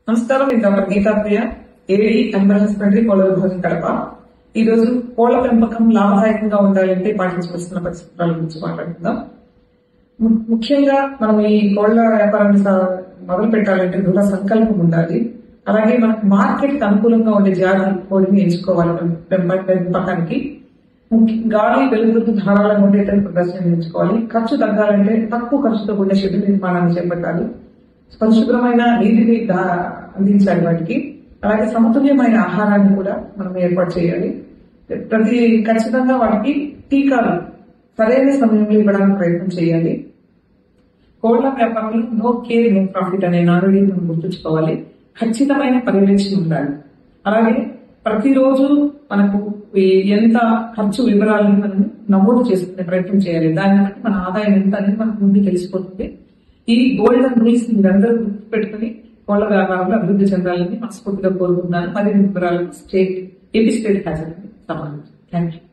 నమస్కారం. నేను డాక్టర్ గీతా ప్రియ, ఏడీ animal husbandry కోళ్ల విభాగం కడప. ఈ రోజు కోళ్ల పెంపకం లాభదాయకంగా ఉండాలంటే పాటించవలసిన పరిస్థితుల గురించి మాట్లాడుకుందాం. ముఖ్యంగా మనం ఈ కోళ్ల వ్యాపారాన్ని మొదలు పెట్టాలంటే దృఢ సంకల్పం ఉండాలి. అలాగే మనకు మార్కెట్ అనుకూలంగా ఉండే జాతి కోడిని ఎంచుకోవాలి. పెంపకానికి గాలి వెలుగుకు ధారాళంగా ఉండేటట్టు ప్రదర్శన ఎంచుకోవాలి. ఖర్చు తగ్గాలంటే తక్కువ ఖర్చుతో కూడిన షెడ్ నిర్మాణాన్ని చేపట్టాలి. పరిశుభ్రమైన నీటిని అందించాలి వాటికి. అలాగే సమతుల్యమైన ఆహారాన్ని కూడా మనం ఏర్పాటు చేయాలి. ఖచ్చితంగా వాటికి టీకాలు సరైన సమయంలో ఇవ్వడానికి ప్రయత్నం చేయాలి. కోళ్ల వ్యాపారంలో నో కేర్ నో ప్రాఫిట్ అనే నానుడి మనం గుర్తుంచుకోవాలి. ఖచ్చితమైన పర్యవేక్షణ ఉండాలి. అలాగే ప్రతిరోజు మనకు ఎంత ఖర్చు వివరాలను మనం నమోదు చేసుకునే ప్రయత్నం చేయాలి. దాన్ని బట్టి మన ఆదాయం ఎంత అనేది మనకు ముందు తెలిసిపోతుంది. ఈ గోల్డెన్ రూల్స్ మీరందరూ గుర్తుపెట్టుకుని కోళ్ల వ్యాపారంలో అభివృద్ధి చెందాలని మనస్ఫూర్తిగా కోరుకుంటున్నాను. మరిన్ని వివరాలకు ఏపీ స్టేట్ హ్యాస్ సమాధానం. Thank you.